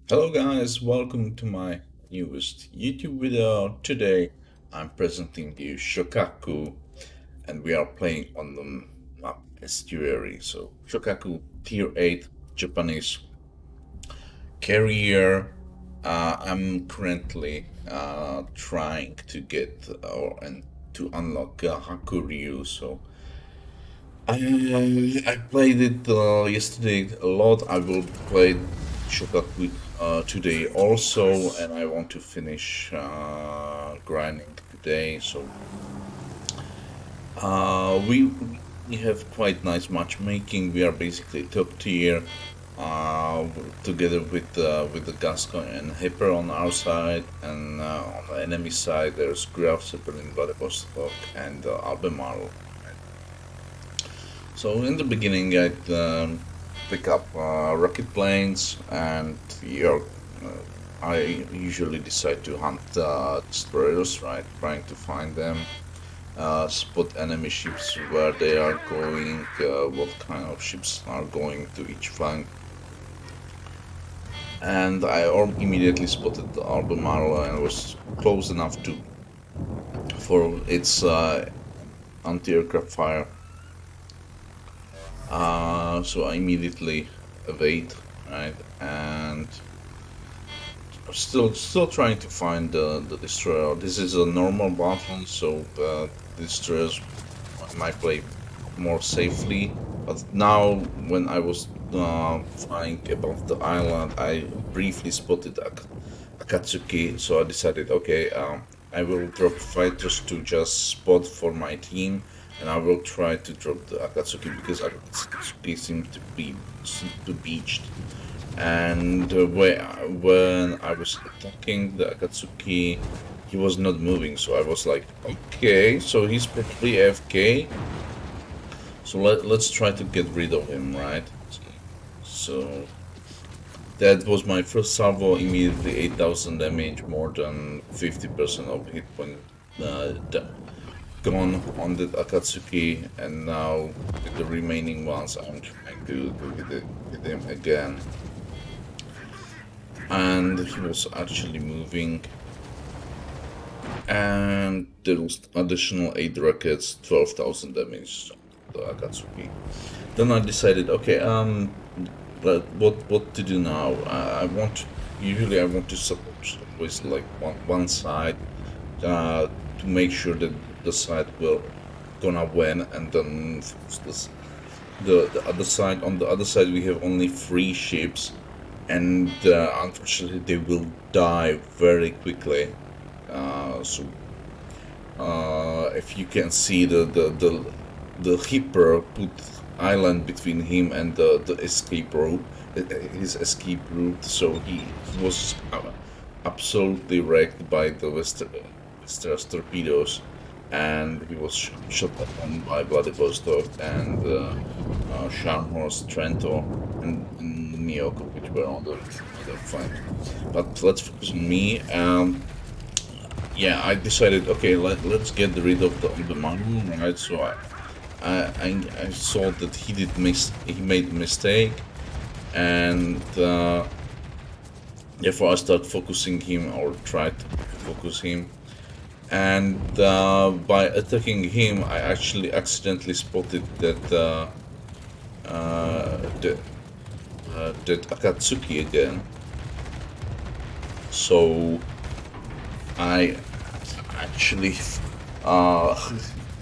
Hello guys, welcome to my newest YouTube video. Today I'm presenting the Shokaku and we are playing on the map estuary. So Shokaku Tier 8 Japanese carrier. I'm currently trying to get and to unlock Hakuryu. So I played it yesterday a lot. I will play Shokaku today also, and I want to finish grinding today. So we have quite nice matchmaking. We are basically top tier, uh, together with the Gascon and Hipper on our side, and on the enemy side there's Graf, Zeppelin, Vladivostok, and Albemarle. So in the beginning, I'd pick up rocket planes, and I usually decide to hunt destroyers, right? Trying to find them, spot enemy ships where they are going, what kind of ships are going to each flank, and immediately spotted the Albemarle and was close enough to for its anti-aircraft fire. So I immediately evade, right? And still trying to find the destroyer. This is a normal battle, so the destroyers might play more safely. But now, when I was flying above the island, I briefly spotted Akatsuki, so I decided, okay, I will drop fighters to just spot for my team, and I will try to drop the Akatsuki because Akatsuki seemed to beached. And when I was attacking the Akatsuki, he was not moving, so I was like, okay, so he's probably AFK. So let's try to get rid of him, right? So that was my first salvo, immediately 8,000 damage, more than 50% of hit point gone on the Akatsuki, and now with the remaining ones I'm trying to hit him again. And he was actually moving, and there was additional 8 rockets, 12,000 damage on the Akatsuki. Then I decided, okay, what to do now? Usually I want to support with like one side, to make sure that the side will gonna win, and then the other side. On the other side, we have only 3 ships, and unfortunately they will die very quickly. If you can see the Hipper put island between him and the escape route, his escape route. So he was absolutely wrecked by the Wester's torpedoes, and he was shot upon by Vladivostok and Scharnhorst, Trento, and Nyok, which were on the other flank. But let's focus on me. Yeah, I decided, okay, let's get rid of the model, right? So I saw that he made a mistake, and therefore I start focusing him, or tried to focus him, and by attacking him I actually accidentally spotted that Akatsuki again. So I actually uh,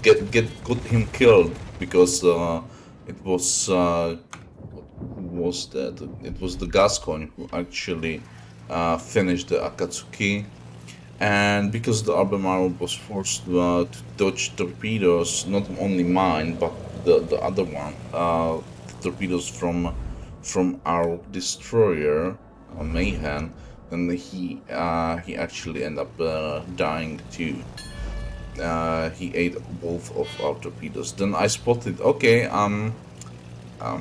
got him killed, because it was who was that? It was the Gascon who actually finished the Akatsuki, and because the Albemarle was forced to dodge torpedoes, not only mine but the other one, the torpedoes from our destroyer, Mayhem, and he actually ended up dying too. He ate both of our torpedoes. Then I spotted, okay, I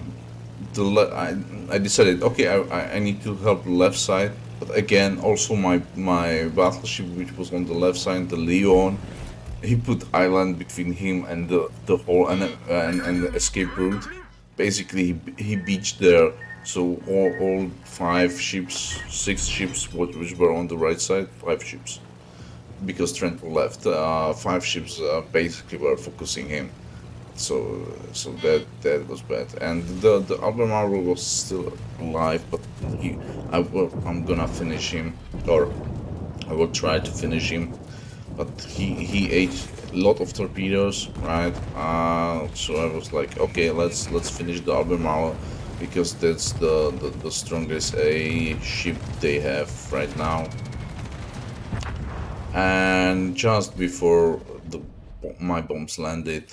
decided, okay, I need to help the left side. But again, also my battleship, which was on the left side, the Leon, he put island between him and the whole and the escape route. Basically, he beached there So all five ships, six ships, which were on the right side, five ships, because Trent left. Five ships basically were focusing him. So that was bad. And the Albemarle was still alive, but I'm gonna finish him, or I will try to finish him. But he ate a lot of torpedoes, right? So I was like, okay, let's finish the Albemarle, because that's the strongest A ship they have right now. And just before my bombs landed,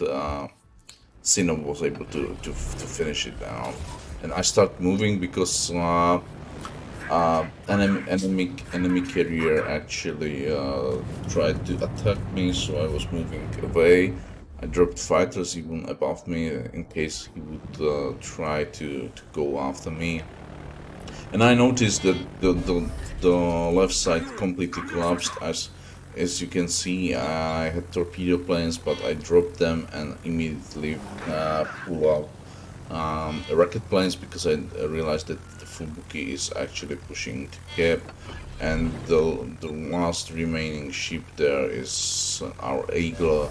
Sino was able to finish it down, and I start moving because enemy carrier actually tried to attack me, so I was moving away. I dropped fighters even above me in case he would try to go after me. And I noticed that the left side completely collapsed. As you can see, I had torpedo planes, but I dropped them and immediately pull out rocket planes, because I realized that the Fubuki is actually pushing the cap, and the last remaining ship there is our Eagle,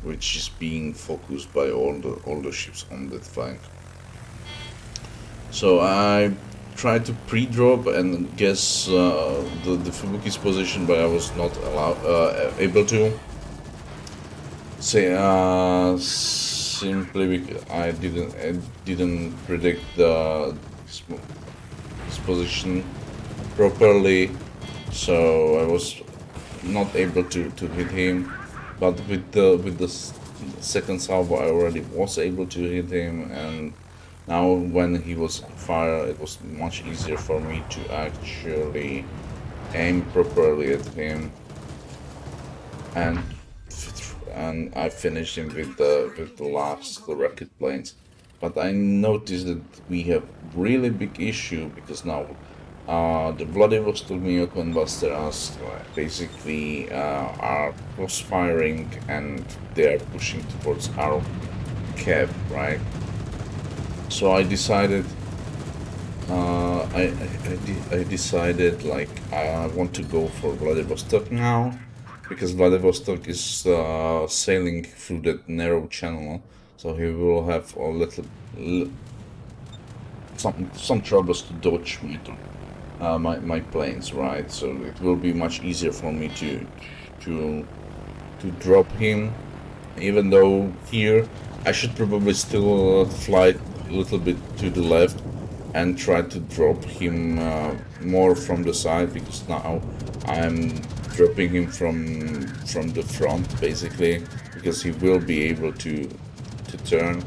which is being focused by all the ships on that flank. So I tried to pre-drop and guess the Fubuki's position, but I was not able to. Say simply because I didn't predict his position properly, so I was not able to hit him. But with the second salvo, I already was able to hit him, and now when he was on fire, it was much easier for me to actually aim properly at him, and I finished him with the last rocket planes. But I noticed that we have really big issue, because now the Vladivostok, Miyako, and Basteras basically are cross-firing, and they are pushing towards our cap, right? So I decided, I decided like I want to go for Vladivostok now, because Vladivostok is sailing through that narrow channel, so he will have a some troubles to dodge my planes, right? So it will be much easier for me to drop him, even though here I should probably still fly a little bit to the left and try to drop him more from the side, because now I'm dropping him from the front basically, because he will be able to turn.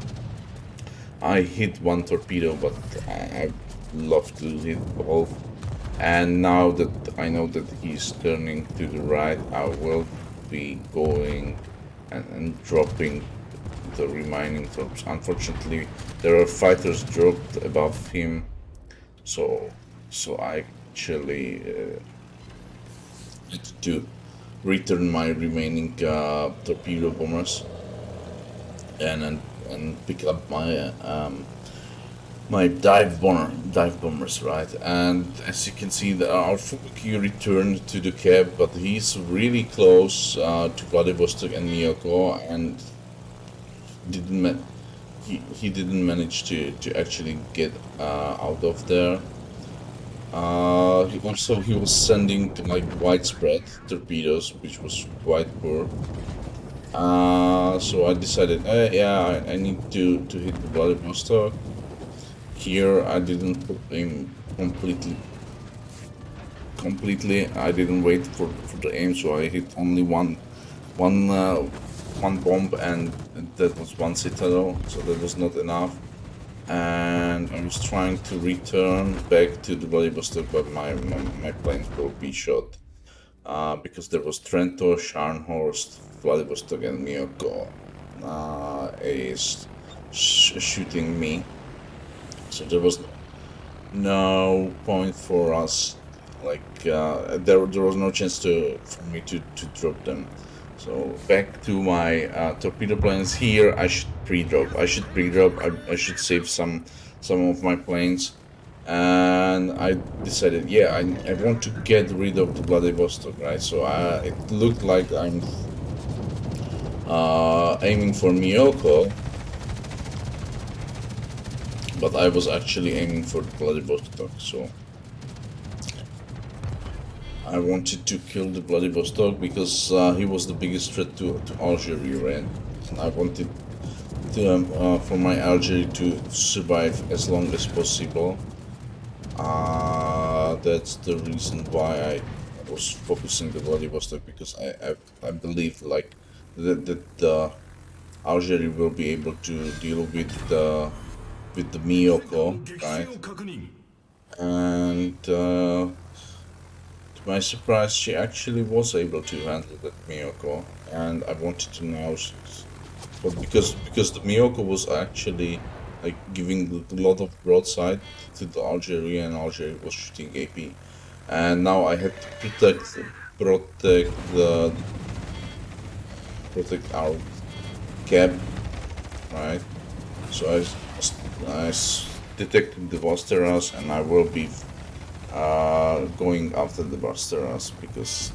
I hit one torpedo, but I love to hit both. And now that I know that he's turning to the right, I will be going and dropping the remaining troops. Unfortunately, there are fighters dropped above him, so I actually need to return my remaining torpedo bombers and pick up my dive bombers, right? And as you can see, our Fukuki returned to the cap, but he's really close to Vladivostok and Miyako, and didn't ma- he didn't manage to actually get out of there. He was sending like widespread torpedoes, which was quite poor. So I decided, yeah, I need to hit the Vladivostok. Here I didn't put aim completely. I didn't wait for the aim, so I hit only one one bomb, and that was one citadel, so that was not enough. And I was trying to return back to the Vladivostok, but my planes will be shot. Because there was Trento, Scharnhorst, Vladivostok, and Miyako is shooting me. So there was no point for us, like there was no chance for me to drop them. So back to my torpedo planes. Here I should pre-drop. I should save some of my planes. and I decided, yeah, I want to get rid of the Vladivostok, right? So it looked like I'm aiming for Miyako, but I was actually aiming for the Vladivostok. So I wanted to kill the Vladivostok because he was the biggest threat to Algeria, right? And I wanted to, for my Algeria to survive as long as possible. That's the reason why I was focusing the Vladivostok, because I believe like that Algeria will be able to deal with the Miyoko, right? And to my surprise, she actually was able to handle that Miyoko, and I wanted to know, but because the Miyoko was actually like giving a lot of broadside to the Algeria, and Algeria was shooting AP, and now I had to protect the protect our cap, right? So detected the Vasteras, and I will be going after the Vasteras because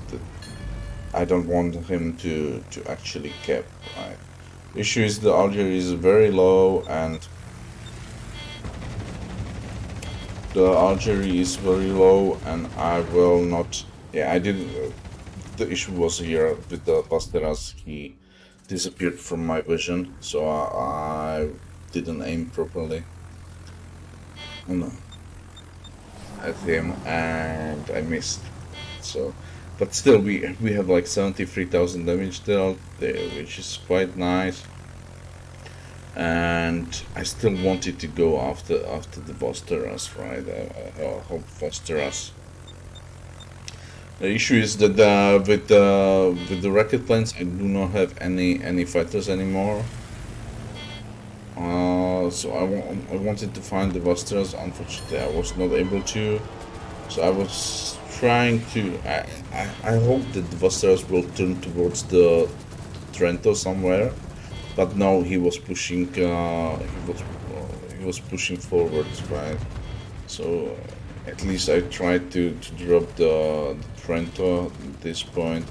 I don't want him to actually cap, right? The issue is the Algeria is very low, and the Algeria is very low, and I will not. Yeah, I did. The issue was here with the Vasteras. He disappeared from my vision, so I didn't aim properly at him, and I missed. So, but still, we have like 73,000 damage dealt there, which is quite nice. And I still wanted to go after the Vasteras, right? I hope Vasteras. The issue is that with the rocket planes, I do not have any fighters anymore. So I wanted to find the Vasteras. Unfortunately, I was not able to. So I was trying to. I hope that the Vasteras will turn towards the Trento somewhere, but no, he was pushing. He was pushing forwards, right? So at least I tried to drop the Trento at this point,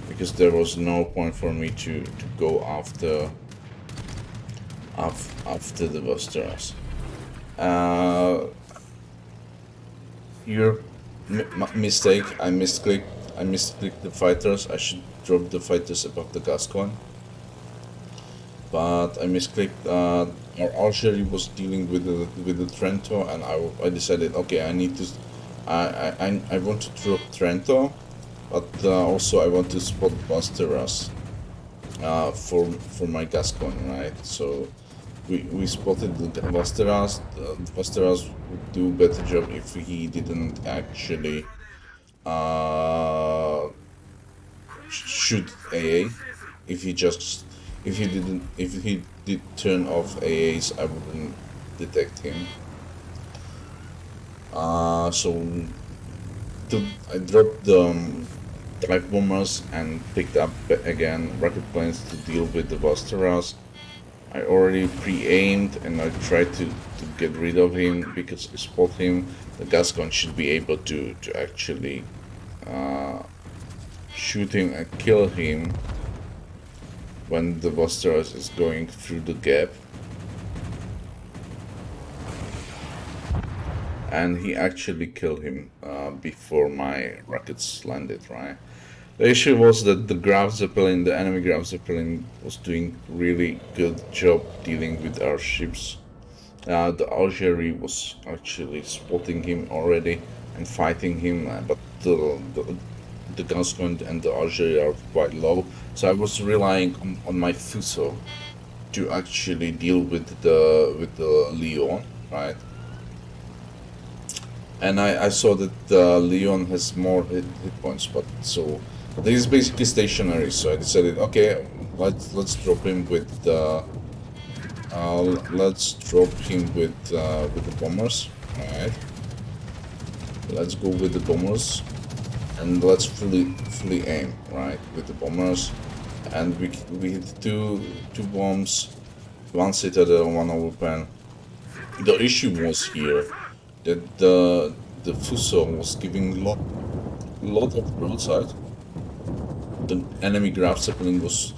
because there was no point for me to go after the Vasteras. Your mistake. I misclicked. I misclicked the fighters. I should drop the fighters above the Gascon, but I misclicked. Our Algeria was dealing with the Trento, and I decided, okay, I need to. I want to drop Trento, but also I want to spot Vasteras for my Gascon, right? So we spotted the Vasteras. The Vasteras would do a better job if he didn't actually shoot AA. If he just if he did turn off AAs, I wouldn't detect him. So I dropped the dive bombers and picked up again rocket planes to deal with the Vasteras. I already pre-aimed, and I tried to get rid of him, because I spot him. The Gascon should be able to actually shoot him and kill him when the Vasteras is going through the gap. And he actually killed him before my rockets landed, right? The issue was that the enemy Graf Zeppelin, was doing really good job dealing with our ships. The Algeria was actually spotting him already and fighting him, but the Gascon and the Algeria are quite low, so I was relying on my Fuso to actually deal with the Leon, right? And I saw that Leon has more hit points, but so this is basically stationary. So I decided, okay, let's drop him with the bombers. All right, let's go with the bombers, and let's fully aim, right, with the bombers. And we hit two bombs, one citadel, one overpen. The issue was here that the Fuso was giving lot of broadside. The enemy Graf Zeppelin was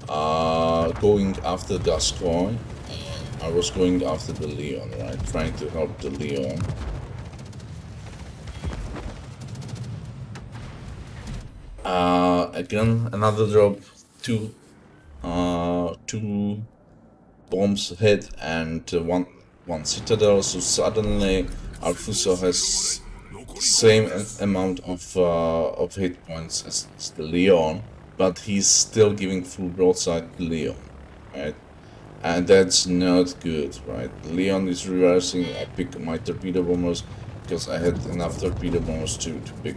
going after Gascoigne. I was going after the Leon, right? Trying to help the Leon. Again, another drop. Two bombs hit and one citadel. So suddenly, Alfuso has same amount of hit points as the Leon, but he's still giving full broadside to Leon, right? And that's not good, right? Leon is reversing. I pick my torpedo bombers because I had enough torpedo bombers to pick.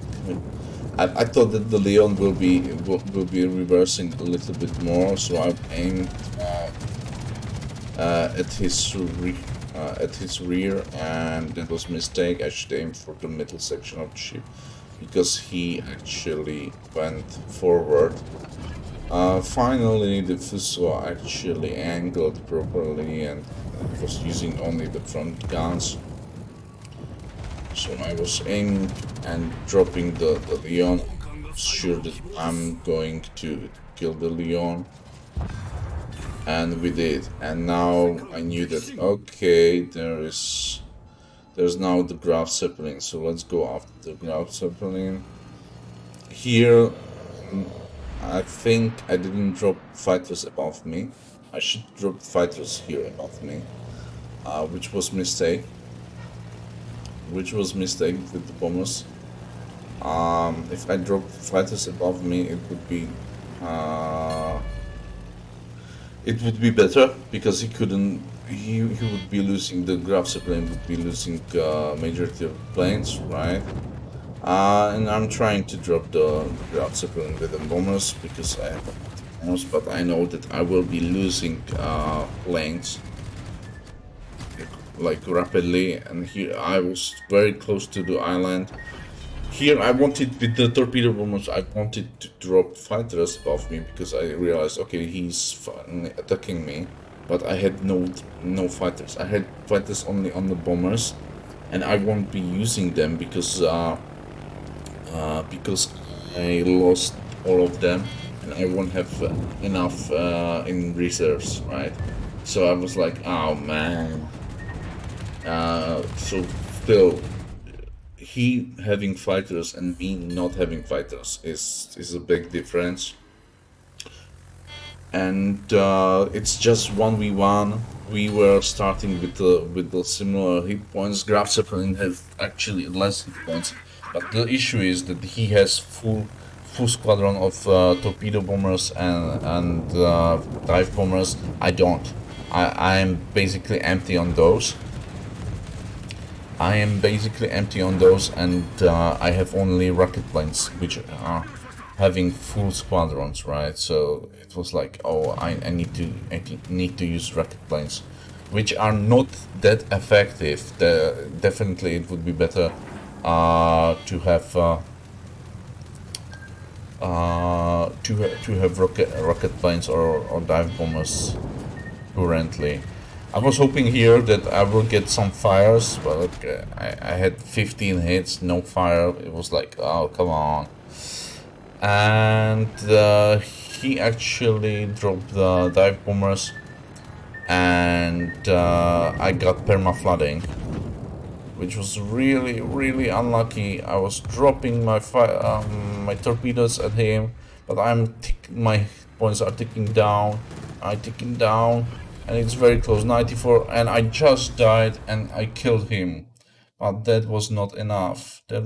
I thought that the Leon will be reversing a little bit more, so I aimed at his rear, and that was a mistake. I should aim for the middle section of the ship because he actually went forward. Finally, the Fuso actually angled properly and was using only the front guns. So I was aiming and dropping the Leon. Sure that I'm going to kill the Leon. And we did. And now I knew that, okay, there's now the Graf Zeppelin. So let's go after the Graf Zeppelin. Here, I think I didn't drop fighters above me. I should drop fighters here above me, which was mistake. Which was mistake with the bombers. If I dropped fighters above me, it would be better because he couldn't. He would be losing the Graf Zeppelin would be losing majority of planes, right? And I'm trying to drop the Graf Zeppelin with the bombers because I have bombers, but I know that I will be losing planes like rapidly. And here I was very close to the island. Here I wanted with the torpedo bombers. I wanted to drop fighters above me because I realized, okay, he's attacking me, but I had no fighters. I had fighters only on the bombers, and I won't be using them because I lost all of them, and I won't have enough in reserves, right? So I was like, oh man. So still, he having fighters and me not having fighters is a big difference. And it's just 1v1. We were starting with the similar hit points. Graf Zeppelin has actually less hit points, but the issue is that he has full squadron of torpedo bombers and dive bombers. I don't. I am basically empty on those. And I have only rocket planes, which are having full squadrons, right? So it was like, oh, I need to use rocket planes, which are not that effective. Definitely, it would be better to have rocket planes or dive bombers currently. I was hoping here that I will get some fires, but I had 15 hits, no fire. It was like, oh, come on. And he actually dropped the dive bombers, and I got perma flooding, which was really, really unlucky. I was dropping my torpedoes at him, but my points are ticking down. And it's very close, 94, and I just died and I killed him. But that was not enough. And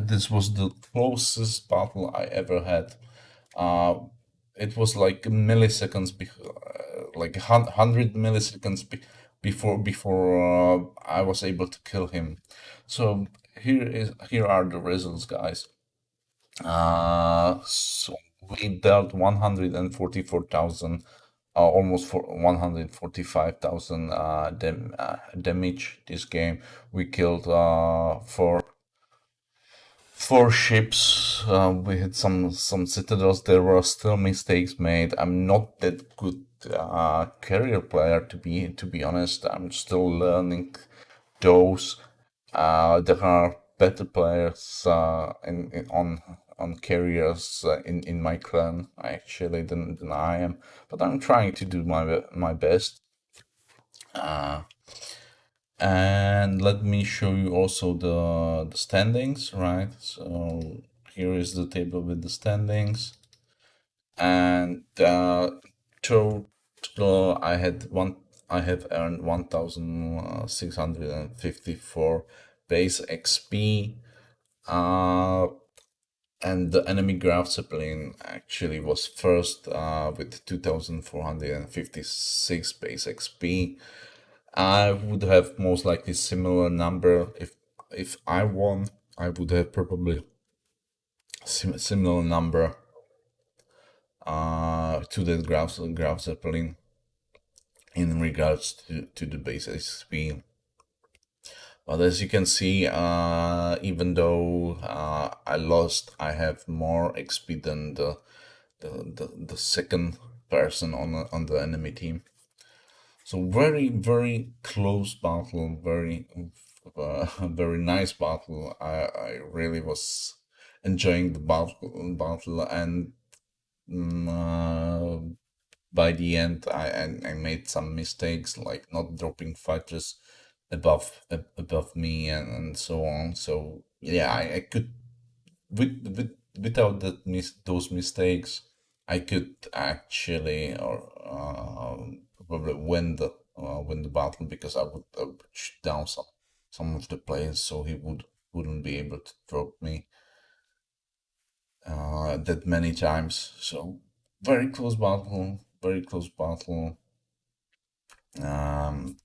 this was the closest battle I ever had. It was like milliseconds, like 100 milliseconds before I was able to kill him. So here are the results, guys. So we dealt 144,000, almost for 145,000 damage this game. We killed four ships. We had some citadels. There were still mistakes made. I'm not that good carrier player. To be honest, I'm still learning those. There are better players on carriers in my clan actually than I am, but I'm trying to do my best. And let me show you also the standings, right? So here is the table with the standings, and total I have earned 1,654 base XP. And the enemy Graf Zeppelin actually was first with 2,456 base XP. I would have most likely similar number if I won. I would have probably similar number to the Graf Zeppelin in regards to the base XP. But as you can see, even though I lost, I have more XP than the second person on the enemy team. So very close battle, very nice battle. I really was enjoying the battle, and by the end I made some mistakes like not dropping fighters above me and so on. So yeah, I could without those mistakes, I could actually or probably win the battle, because I would shoot down some of the players, so he wouldn't be able to drop me that many times. So very close battle, very close battle. And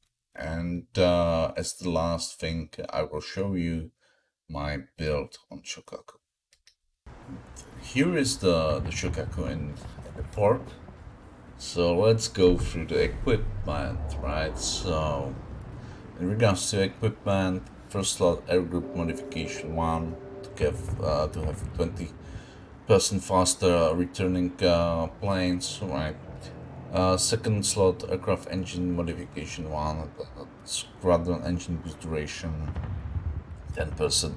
as the last thing, I will show you my build on Shokaku. Here is the Shokaku in the port. So let's go through the equipment, right? So in regards to equipment, first slot air group modification 1 to have 20% faster returning planes, right? Second slot aircraft engine modification 1, squadron engine boost duration 10%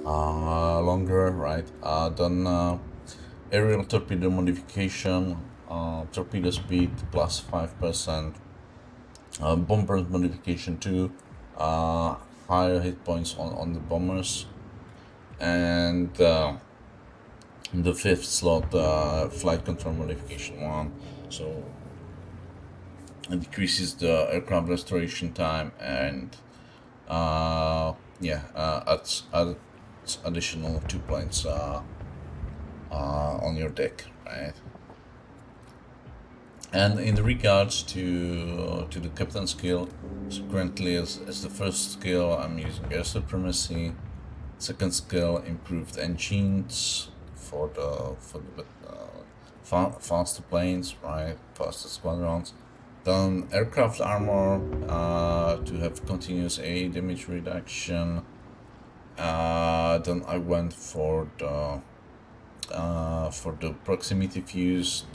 longer, right? Then aerial torpedo modification, torpedo speed plus 5%, bombers modification 2, higher hit points on the bombers, and the fifth slot, flight control modification 1, so it decreases the aircraft restoration time, and adds additional 2 points on your deck, right? And in regards to the captain skill, so currently as the first skill I'm using air supremacy. Second skill, improved engines for the faster planes, right? Faster squadrons. Then aircraft armor to have continuous AE damage reduction. Then I went for the proximity fuse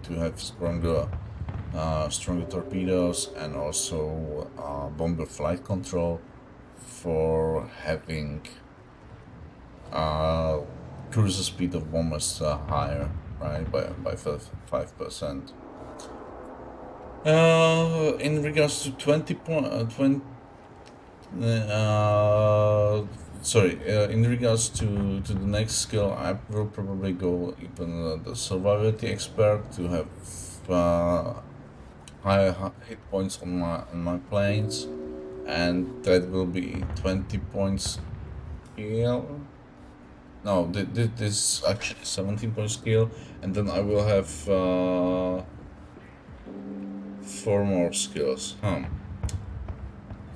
to have stronger torpedoes, and also bomber flight control for having cruiser speed of bombers higher, right, by 5%. In regards to 20 in regards to the next skill, I will probably go even the survivability expert to have higher hit points on my planes, and that will be 20 points skill. No, this is actually 17 point skill, and then I will have 4 more skills.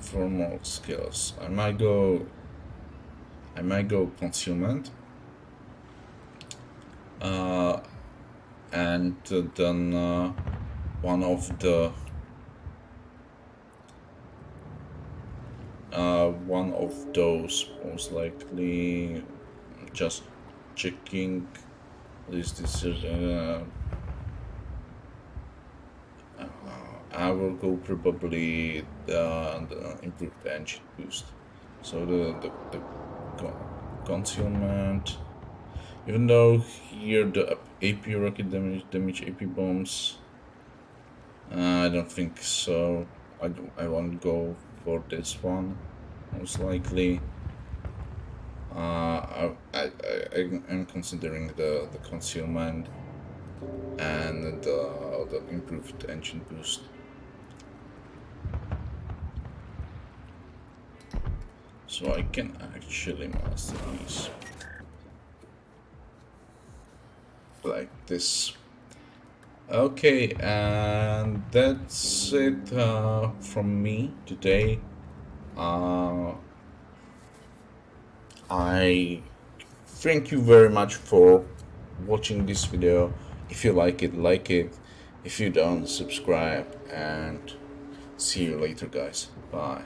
4 more skills. I might go concealment, and then one of those most likely. Just checking. This is I will go probably the improved engine boost. So the concealment, even though here the AP rocket damage AP bombs, I don't think so. I won't go for this one, most likely. I am considering the concealment and the improved engine boost. So I can actually master these like this. Okay, and that's it from me today. I thank you very much for watching this video. If you like it, like it. If you don't, subscribe, and see you later, guys. Bye.